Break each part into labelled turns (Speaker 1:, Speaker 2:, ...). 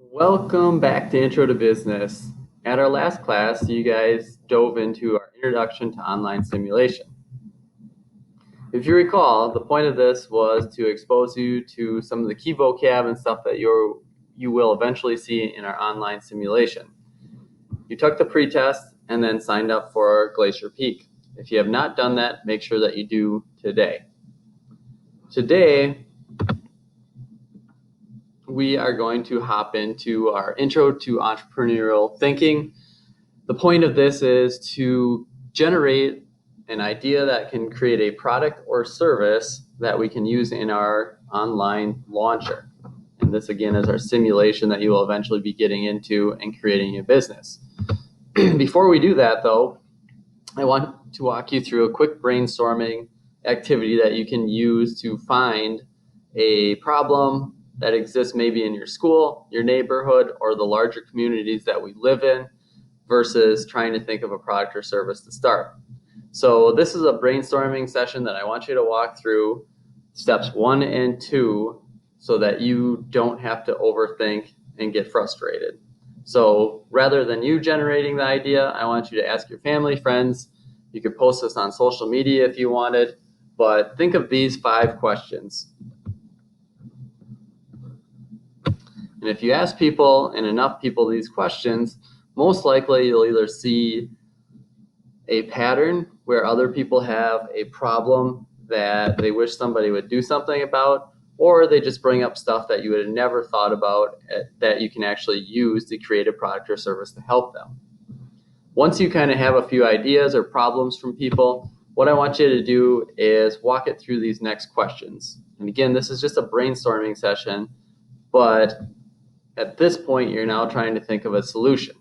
Speaker 1: Welcome back to Intro to Business. At our last class, you guys dove into our introduction to online simulation. If you recall, the point of this was to expose you to some of the key vocab and stuff that you will eventually see in our online simulation. You took the pretest and then signed up for Glacier Peak. If you have not done that, make sure that you do today. Today, we are going to hop into our intro to entrepreneurial thinking. The point of this is to generate an idea that can create a product or service that we can use in our online launcher. And this again is our simulation that you will eventually be getting into and creating a business. Before we do that though, I want to walk you through a quick brainstorming activity that you can use to find a problem that exists maybe in your school, your neighborhood, or the larger communities that we live in versus trying to think of a product or service to start. So this is a brainstorming session that I want you to walk through steps 1 and 2 so that you don't have to overthink and get frustrated. So rather than you generating the idea, I want you to ask your family, friends. You could post this on social media if you wanted, but think of these 5 questions. And if you ask people and enough people these questions, most likely you'll either see a pattern where other people have a problem that they wish somebody would do something about, or they just bring up stuff that you would have never thought about that you can actually use to create a product or service to help them. Once you kind of have a few ideas or problems from people, what I want you to do is walk it through these next questions. And again, this is just a brainstorming session, but at this point, you're now trying to think of a solution.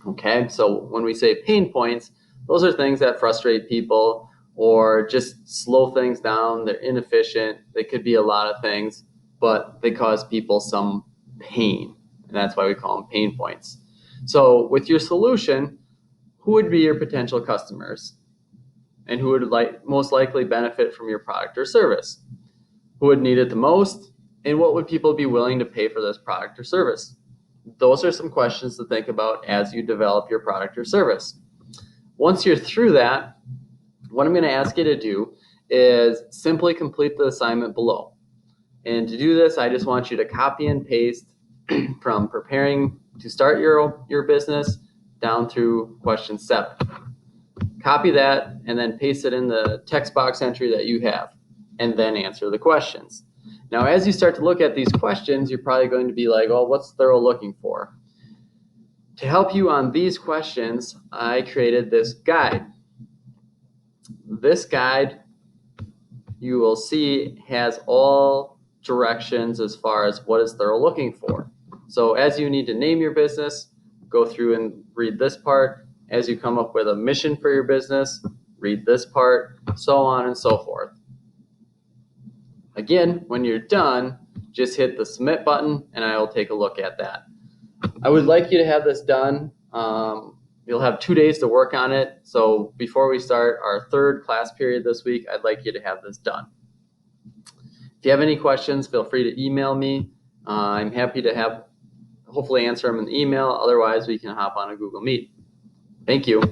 Speaker 1: Okay, so when we say pain points, those are things that frustrate people or just slow things down. They're inefficient. They could be a lot of things, but they cause people some pain. And that's why we call them pain points. So with your solution, who would be your potential customers? And who would most likely benefit from your product or service? Who would need it the most? And what would people be willing to pay for this product or service? Those are some questions to think about as you develop your product or service. Once you're through that, what I'm going to ask you to do is simply complete the assignment below. And to do this, I just want you to copy and paste from preparing to start your business down through question 7. Copy that and then paste it in the text box entry that you have, and then answer the questions. Now, as you start to look at these questions, you're probably going to be like, oh, what's Thurl looking for? To help you on these questions, I created this guide. This guide, you will see, has all directions as far as what is Thurl looking for. So as you need to name your business, go through and read this part. As you come up with a mission for your business, read this part, so on and so forth. Again, when you're done, just hit the submit button and I will take a look at that. I would like you to have this done. You'll have 2 days to work on it. So before we start our 3rd class period this week, I'd like you to have this done. If you have any questions, feel free to email me. I'm happy to hopefully answer them in the email. Otherwise, we can hop on a Google Meet. Thank you.